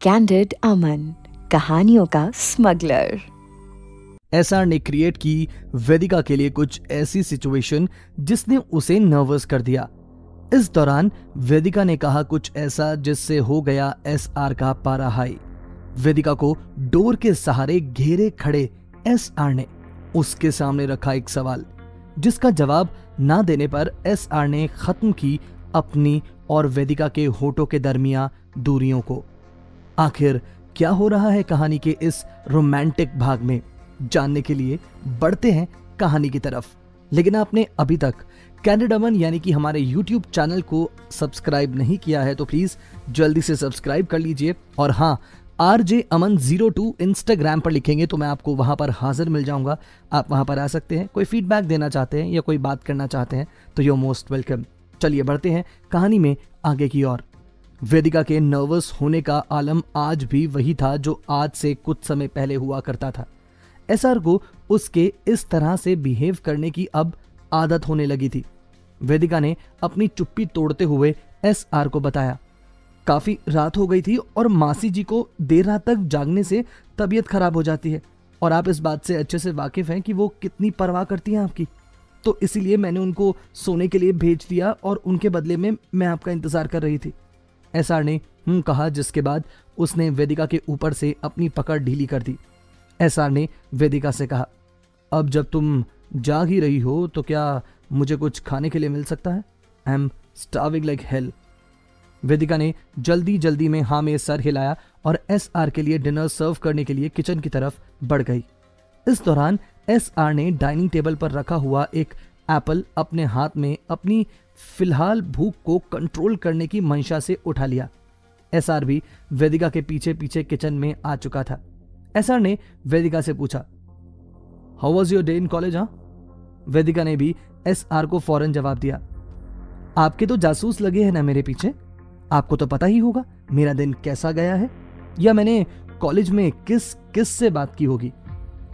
Candid अमन, कहानियों का smuggler. SR ने क्रिएट की वेदिका के लिए कुछ ऐसी सिचुएशन जिसने उसे नर्वस कर दिया। इस दौरान वेदिका ने कहा कुछ ऐसा जिससे हो गया एसआर का पारा हाई। वेदिका को डोर के सहारे घेरे खड़े एसआर ने उसके सामने रखा एक सवाल, जिसका जवाब ना देने पर एसआर ने खत्म की अपनी और वेदिका के होठों के दरमियान दूरियों को। आखिर क्या हो रहा है कहानी के इस रोमांटिक भाग में, जानने के लिए बढ़ते हैं कहानी की तरफ। लेकिन आपने अभी तक कैंडिड अमन यानी कि हमारे YouTube चैनल को सब्सक्राइब नहीं किया है तो प्लीज जल्दी से सब्सक्राइब कर लीजिए। और हाँ, RJ Aman 02 इंस्टाग्राम पर लिखेंगे तो मैं आपको वहां पर हाजिर मिल जाऊंगा। आप वहां पर आ सकते हैं, कोई फीडबैक देना चाहते हैं या कोई बात करना चाहते हैं तो यू मोस्ट वेलकम। चलिए बढ़ते हैं कहानी में आगे की ओर। वेदिका के नर्वस होने का आलम आज भी वही था जो आज से कुछ समय पहले हुआ करता था। एसआर को उसके इस तरह से बिहेव करने की अब आदत होने लगी थी। वेदिका ने अपनी चुप्पी तोड़ते हुए एसआर को बताया, काफी रात हो गई थी और मासी जी को देर रात तक जागने से तबीयत खराब हो जाती है और आप इस बात से अच्छे से वाकिफ हैं कि वो कितनी परवाह करती हैं आपकी, तो इसीलिए मैंने उनको सोने के लिए भेज दिया और उनके बदले में मैं आपका इंतजार कर रही थी। एसआर ने कहा, जिसके बाद उसने वेदिका के ऊपर से अपनी पकड़ ढीली कर दी। एसआर ने वेदिका से कहा, अब जब तुम जाग ही रही हो तो क्या मुझे कुछ खाने के लिए मिल सकता है? I am starving like hell. Vedika ने जल्दी जल्दी में हाँ में सर हिलाया और एसआर के लिए डिनर सर्व करने के लिए किचन की तरफ बढ़ गई। इस दौरान एसआर ने डाइनिंग टेबल पर रखा हुआ एक एप्पल अपने हाथ में अपनी फिलहाल भूख को कंट्रोल करने की मंशा से उठा लिया। एसआर भी वेदिका के पीछे पीछे किचन में आ चुका था। एसआर ने वेदिका से पूछा, how was your day in college? Vedika ने भी एसआर को फौरन जवाब दिया, आपके तो जासूस लगे हैं ना मेरे पीछे, आपको तो पता ही होगा मेरा दिन कैसा गया है या मैंने कॉलेज में किस किस से बात की होगी।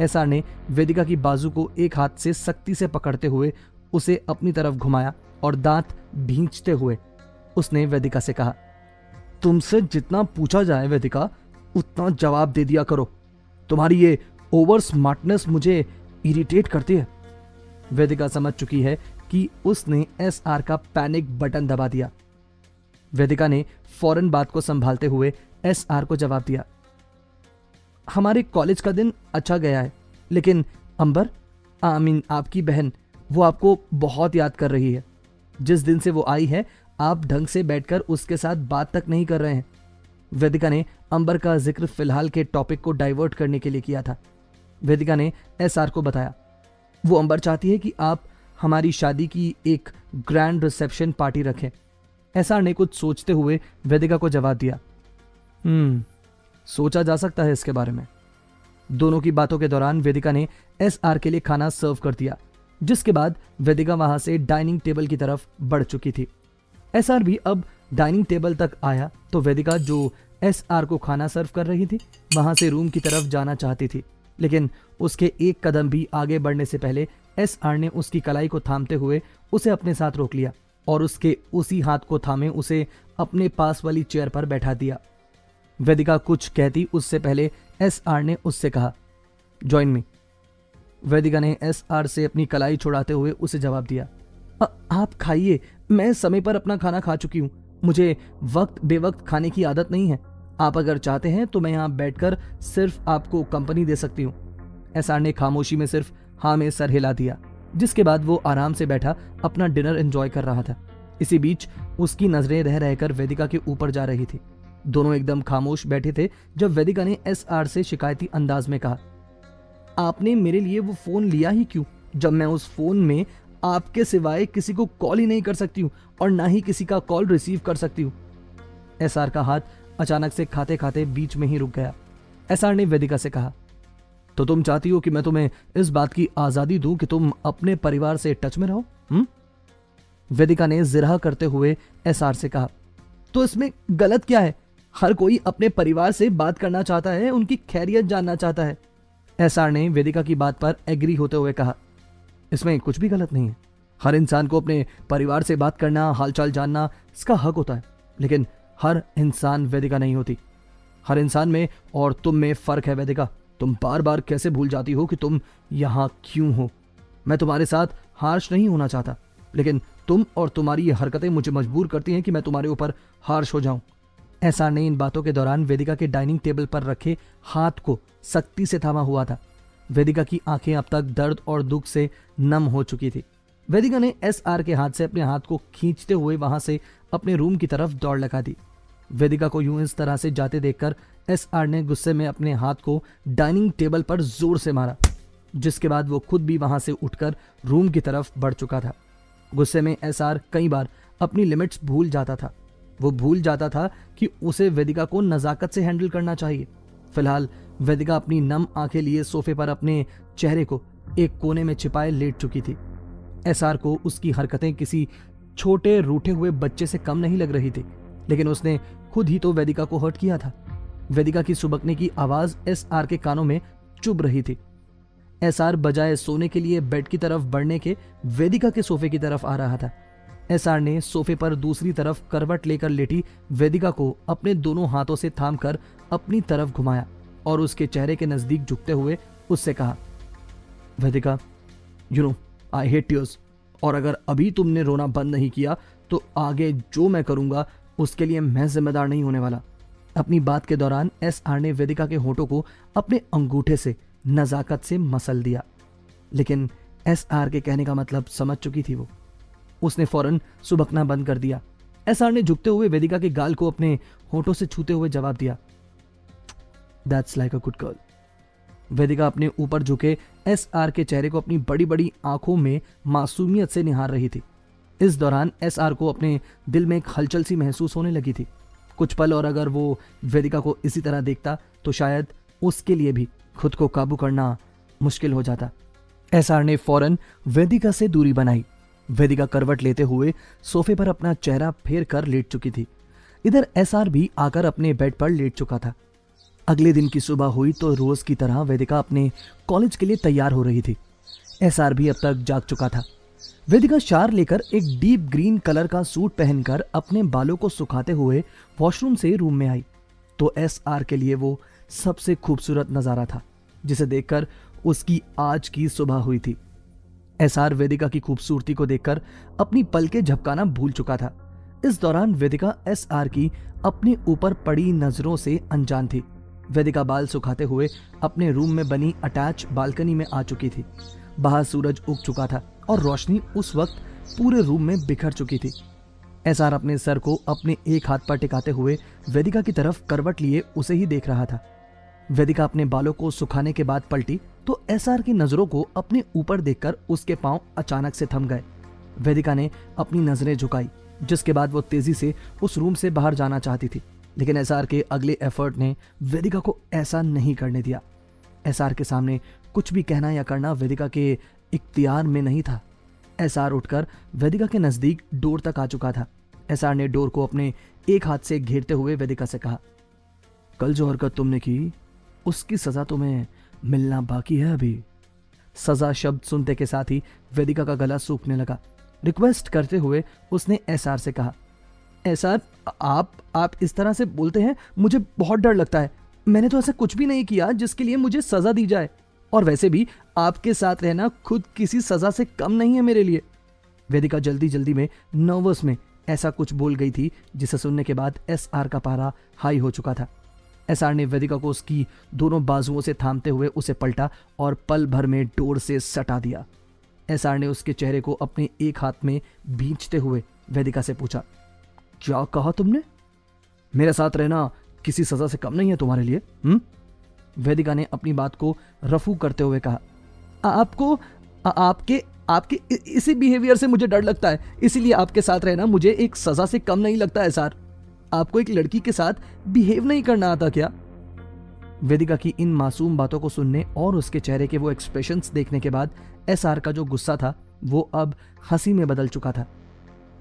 एसआर ने वेदिका की बाजू को एक हाथ से सख्ती से पकड़ते हुए उसे अपनी तरफ घुमाया और दांत भींचते हुए उसने वेदिका से कहा, तुमसे जितना पूछा जाए वेदिका उतना जवाब दे दिया करो, तुम्हारी ये ओवर स्मार्टनेस मुझे इरिटेट करती है। वेदिका समझ चुकी है कि उसने एसआर का पैनिक बटन दबा दिया। वेदिका ने फौरन बात को संभालते हुए एसआर को जवाब दिया, हमारे कॉलेज का दिन अच्छा गया है, लेकिन अंबर आपकी बहन वो आपको बहुत याद कर रही है। जिस दिन से वो आई है आप ढंग से बैठकर उसके साथ बात तक नहीं कर रहे हैं। वेदिका ने अंबर का जिक्र फिलहाल के टॉपिक को डाइवर्ट करने के लिए किया था। वेदिका ने एसआर को बताया, वो अंबर चाहती है कि आप हमारी शादी की एक ग्रैंड रिसेप्शन पार्टी रखें। एसआर ने कुछ सोचते हुए वेदिका को जवाब दिया, सोचा जा सकता है इसके बारे में। दोनों की बातों के दौरान वेदिका ने एसआर के लिए खाना सर्व कर दिया, जिसके बाद वेदिका वहां से डाइनिंग टेबल की तरफ बढ़ चुकी थी। एसआर भी अब डाइनिंग टेबल तक आया तो वेदिका जो एसआर को खाना सर्व कर रही थी वहां से रूम की तरफ जाना चाहती थी, लेकिन उसके एक कदम भी आगे बढ़ने से पहले एसआर ने उसकी कलाई को थामते हुए उसे अपने साथ रोक लिया और उसके उसी हाथ को थामे उसे अपने पास वाली चेयर पर बैठा दिया। वेदिका कुछ कहती उससे पहले एसआर ने उससे कहा, ज्वाइन मी। वेदिका ने एसआर से अपनी कलाई छुड़ाते हुए उसे जवाब दिया, आप खाइए, मैं समय पर अपना खाना खा चुकी हूँ, मुझे वक्त बेवक्त खाने की आदत नहीं है। आप अगर चाहते हैं तो मैं यहाँ बैठकर सिर्फ आपको कंपनी दे सकती हूँ। एसआर ने खामोशी में सिर्फ हाँ में सर हिला दिया, जिसके बाद वो आराम से बैठा अपना डिनर एंजॉय कर रहा था। इसी बीच उसकी नजरें रह रहकर वेदिका के ऊपर जा रही थी। दोनों एकदम खामोश बैठे थे जब वेदिका ने एसआर से शिकायती अंदाज में कहा, आपने मेरे लिए वो फोन लिया ही क्यों जब मैं उस फोन में आपके सिवाय किसी को कॉल ही नहीं कर सकती हूँ और ना ही किसी का कॉल रिसीव कर सकती हूँ। एसआर का हाथ अचानक से खाते खाते बीच में ही रुक गया। एसआर ने वेदिका से कहा, तो तुम चाहती हो कि मैं तुम्हें इस बात की आजादी दूं कि तुम अपने परिवार से टच में रहो? वेदिका ने जिरह करते हुए एसआर से कहा, तो इसमें गलत क्या है? हर कोई अपने परिवार से बात करना चाहता है, उनकी खैरियत जानना चाहता है। एसआर ने वेदिका की बात पर एग्री होते हुए कहा, इसमें कुछ भी गलत नहीं है। हर इंसान को अपने परिवार से बात करना, हालचाल जानना इसका हक होता है, लेकिन हर इंसान वेदिका नहीं होती। हर इंसान में और तुम में फर्क है वेदिका। तुम बार बार कैसे भूल जाती हो कि तुम यहाँ क्यों हो। मैं तुम्हारे साथ हार्श नहीं होना चाहता, लेकिन तुम और तुम्हारी ये हरकतें मुझे मजबूर करती हैं कि मैं तुम्हारे ऊपर हार्श हो जाऊं। एसआर ने इन बातों के दौरान वेदिका के डाइनिंग टेबल पर रखे हाथ को सख्ती से थामा हुआ था। वेदिका की आंखें अब तक दर्द और दुख से नम हो चुकी थी। वेदिका ने एसआर के हाथ से अपने हाथ को खींचते हुए वहां से अपने रूम की तरफ दौड़ लगा दी। वेदिका को यूं इस तरह से जाते देखकर एसआर ने गुस्से में अपने हाथ को डाइनिंग टेबल पर जोर से मारा, जिसके बाद वो खुद भी वहां से उठकर रूम की तरफ बढ़ चुका था। गुस्से में एसआर कई बार अपनी लिमिट्स भूल जाता था। वो भूल जाता था कि उसे वेदिका को नजाकत से हैंडल करना चाहिए। फिलहाल वेदिका अपनी नम आंखें लिए सोफे पर अपने चेहरे को एक कोने में छिपाए लेट चुकी थी। एसआर को उसकी हरकतें किसी छोटे रूठे हुए बच्चे से कम नहीं लग रही थी, लेकिन उसने खुद ही तो वेदिका को हर्ट किया था। वेदिका की सुबकने की आवाज एसआर के कानों में चुभ रही थी। एसआर बजाय सोने के लिए बेड की तरफ बढ़ने के वेदिका के सोफे की तरफ आ रहा था। एसआर ने सोफे पर दूसरी तरफ करवट लेकर लेटी वेदिका को अपने दोनों हाथों से थामकर अपनी तरफ घुमाया और उसके चेहरे के नजदीक झुकते हुए उससे कहा, Vedika, you know I hate tears, और अगर अभी तुमने रोना बंद नहीं किया तो आगे जो मैं करूंगा उसके लिए मैं जिम्मेदार नहीं होने वाला। अपनी बात के दौरान एसआर ने वेदिका के होठों को अपने अंगूठे से नजाकत से मसल दिया, लेकिन एसआर के कहने का मतलब समझ चुकी थी वो। उसने फौरन सुबकना बंद कर दिया। एसआर ने झुकते हुए वेदिका के गाल को अपने होठों से छूते हुए जवाब दिया, that's like a good girl. Vedika अपने ऊपर झुके एसआर के चेहरे को अपनी बड़ी बड़ी आंखों में मासूमियत से निहार रही थी। इस दौरान एसआर को अपने दिल में एक हलचल सी महसूस होने लगी थी। कुछ पल और अगर वो वेदिका को इसी तरह देखता तो शायद उसके लिए भी खुद को काबू करना मुश्किल हो जाता। एसआर ने फौरन वेदिका से दूरी बनाई। वेदिका करवट लेते हुए सोफे पर अपना चेहरा फेर कर लेट चुकी थी। इधर एसआर भी आकर अपने बेड पर लेट चुका था। अगले दिन की सुबह हुई तो रोज की तरह वेदिका अपने कॉलेज के लिए तैयार हो रही थी। एसआर भी अब तक जाग चुका था। वेदिका शार लेकर एक डीप ग्रीन कलर का सूट पहनकर अपने बालों को सुखाते हुए वॉशरूम से रूम में आई तो एसआर के लिए वो सबसे खूबसूरत नजारा था जिसे देखकर उसकी आज की सुबह हुई थी। एसआर वेदिका की खूबसूरती को देखकर अपनी पलकें झपकाना भूल चुका था। इस दौरान वेदिका एसआर की अपने ऊपर पड़ी नजरों से अनजान थी। वेदिका बाल सुखाते हुए अपने रूम में बनी अटैच बालकनी में आ चुकी थी। बाहर सूरज उग चुका था और रोशनी उस वक्त पूरे रूम में बिखर चुकी थी। एसआर अपने सर को अपने एक हाथ पर टिकाते हुए वेदिका की तरफ करवट लिए उसे ही देख रहा था। वेदिका अपने बालों को सुखाने के बाद पलटी तो एसआर की नजरों को अपने ऊपर देखकर उसके पांव अचानक से थम गए। वेदिका ने अपनी नजरें झुकाई, जिसके बाद वो तेजी से उस रूम से बाहर जाना चाहती थी, लेकिन एसआर के अगले एफर्ट ने वेदिका को ऐसा नहीं करने दिया। एसआर के सामने कुछ भी कहना या करना वेदिका के इख्तियार में नहीं था। एसआर उठकर वेदिका के नजदीक डोर तक आ चुका था। एसआर ने डोर को अपने एक हाथ से घेरते हुए वेदिका से कहा, कल जो हरकत तुमने की उसकी सजा तुम्हें मिलना बाकी है अभी। सजा शब्द सुनते के साथ ही वेदिका का गला सूखने लगा। रिक्वेस्ट करते हुए उसने एसआर से कहा, एसआर, आप इस तरह से बोलते हैं, मुझे बहुत डर लगता है। मैंने तो ऐसा कुछ भी नहीं किया जिसके लिए मुझे सजा दी जाए, और वैसे भी आपके साथ रहना खुद किसी सजा से कम नहीं है मेरे लिए। वेदिका जल्दी जल्दी में नर्वस में ऐसा कुछ बोल गई थी जिसे सुनने के बाद एसआर का पारा हाई हो चुका था। एसआर ने वेदिका को उसकी दोनों बाजुओं से थामते हुए उसे पलटा और पल भर में डोर से सटा दिया। एसआर ने उसके चेहरे को अपने एक हाथ में भींचते हुए वेदिका से पूछा, क्या कहा तुमने? मेरे साथ रहना किसी सजा से कम नहीं है तुम्हारे लिए? वेदिका ने अपनी बात को रफू करते हुए कहा, आपके इसी बिहेवियर से मुझे डर लगता है, इसीलिए आपके साथ रहना मुझे एक सजा से कम नहीं लगता है सर। आपको एक लड़की के साथ बिहेव नहीं करना आता क्या? वेदिका की इन मासूम बातों को सुनने और उसके चेहरे के वो एक्सप्रेशंस देखने के बाद एसआर का जो गुस्सा था वो अब हंसी में बदल चुका था।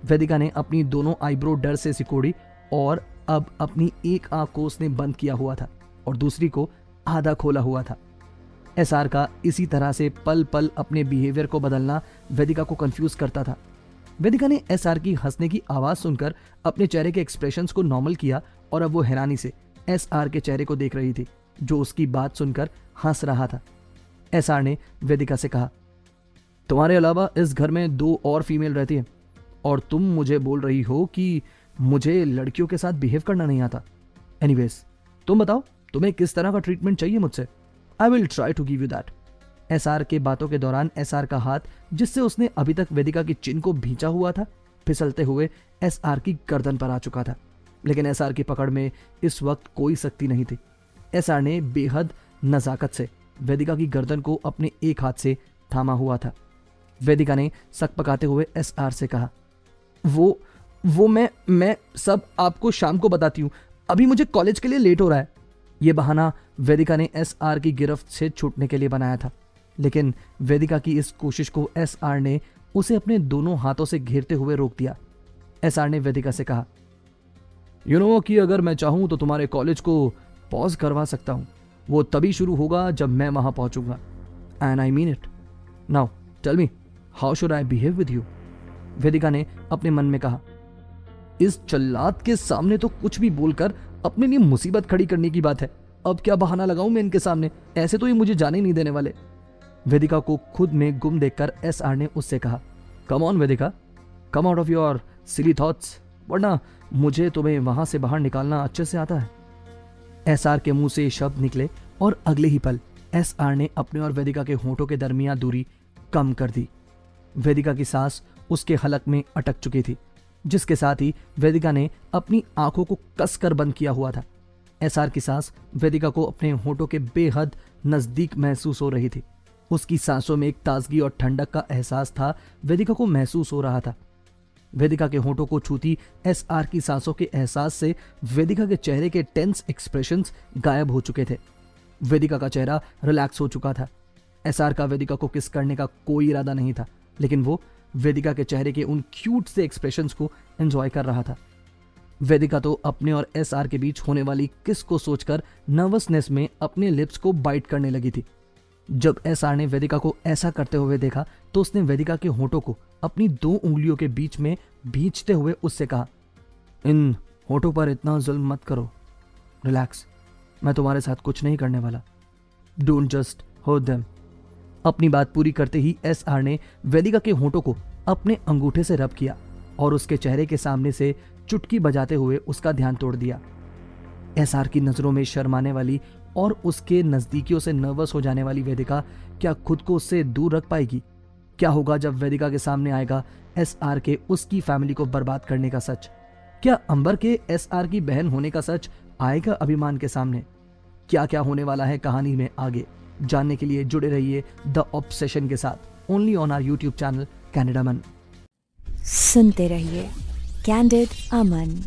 वेदिका ने अपनी दोनों आईब्रो डर से सिकोड़ी और अब अपनी एक आंख को उसने बंद किया हुआ था और दूसरी को आधा खोला हुआ था। एसआर का इसी तरह से पल पल अपने बिहेवियर को बदलना वेदिका को कंफ्यूज करता था। वेदिका ने एसआर की हंसने की आवाज सुनकर अपने चेहरे के एक्सप्रेशंस को नॉर्मल किया और अब वो हैरानी से SR के चेहरे को देख रही थी, जो उसकी बात सुनकर हंस रहा था। SR ने वेदिका से कहा, तुम्हारे अलावा इस घर में 2 और फीमेल रहती है और तुम मुझे बोल रही हो कि मुझे लड़कियों के साथ बिहेव करना नहीं आता। एनीवेज, तुम बताओ तुम्हें किस तरह का ट्रीटमेंट चाहिए मुझसे। I will try to give you that. SR के बातों के दौरान SR का हाथ, जिससे उसने अभी तक वेदिका की चिन को भींचा हुआ था, फिसलते हुए SR की गर्दन पर आ चुका था। लेकिन SR की पकड़ में इस वक्त कोई शक्ति नहीं थी। SR ने बेहद नजाकत से वेदिका की गर्दन को अपने एक हाथ से थामा हुआ था। वेदिका ने सक पकाते हुए SR से कहा, वो मैं सब आपको शाम को बताती हूँ, अभी मुझे कॉलेज के लिए लेट हो रहा है। यह बहाना वेदिका ने SR की गिरफ्त से छूटने के लिए बनाया था, लेकिन वेदिका की इस कोशिश को SR ने उसे अपने दोनों हाथों से घेरते हुए रोक दिया। SR ने वेदिका से कहा, यू नो कि अगर मैं चाहूं तो तुम्हारे कॉलेज को पॉज करवा सकता हूं। वो तभी शुरू होगा जब मैं वहां पहुंचूंगा। And I mean it. Now tell me, how should I behave with you? Vedika ने अपने मन में कहा, इस जल्लाद के सामने तो कुछ भी बोलकर अपने लिए मुसीबत खड़ी करने की बात है। अब क्या बहाना लगाऊं मैं इनके सामने? ऐसे तो ये मुझे जाने नहीं देने वाले। वेदिका को खुद में गुम देखकर SR ने उससे कहा, come on Vedika, come out of your silly thoughts, वरना मुझे तुम्हें वहां से बाहर निकालना अच्छे से आता है। SR के मुंह से ये शब्द निकले और अगले ही पल SR ने अपने और वेदिका के होंठों के दरमियान दूरी कम कर दी। वेदिका की सांस उसके हलक में अटक चुकी थी, जिसके साथ ही वेदिका ने अपनी आंखों को कसकर बंद किया हुआ था। SR की सांस वेदिका को अपने होंठों के बेहद नजदीक महसूस हो रही थी। उसकी सांसों में एक ताजगी और ठंडक का एहसास था, वेदिका को महसूस हो रहा था। वेदिका के होंठों को छूती SR की सांसों के एहसास से वेदिका के चेहरे के टेंस एक्सप्रेशंस गायब हो चुके थे। वेदिका का चेहरा रिलैक्स हो चुका था। SR का वेदिका को किस करने का कोई इरादा नहीं था, लेकिन वो वेदिका के चेहरे के उन क्यूट से एक्सप्रेशंस को एंजॉय कर रहा था। वेदिका तो अपने और SR के बीच होने वाली किस को सोचकर नर्वसनेस में अपने लिप्स को बाइट करने लगी थी। जब SR ने वेदिका को ऐसा करते हुए देखा तो उसने वेदिका के होंठों को अपनी 2 उंगलियों के बीच में भींचते हुए उससे कहा, इन होंठों पर इतना जुल्म मत करो, रिलैक्स, मैं तुम्हारे साथ कुछ नहीं करने वाला, डोंट जस्ट हर्ट देम। अपनी बात पूरी करते ही SR ने वेदिका के होंठों को अपने अंगूठे से रब किया और उसके चेहरे के सामने से चुटकी बजाते हुए उसका ध्यान तोड़ दिया। SR की नजरों में शर्माने वाली और उसके नजदीकियों से नर्वस हो जाने वाली वेदिका क्या खुद को उससे दूर रख पाएगी? क्या होगा जब वेदिका के सामने आएगा SR के उसकी फैमिली को बर्बाद करने का सच? क्या अंबर के SR की बहन होने का सच आएगा अभिमान के सामने? क्या क्या होने वाला है कहानी में आगे जानने के लिए जुड़े रहिए द ऑब्सेशन के साथ, only on our YouTube channel कैनेडा मन। सुनते रहिए कैंडिड अमन।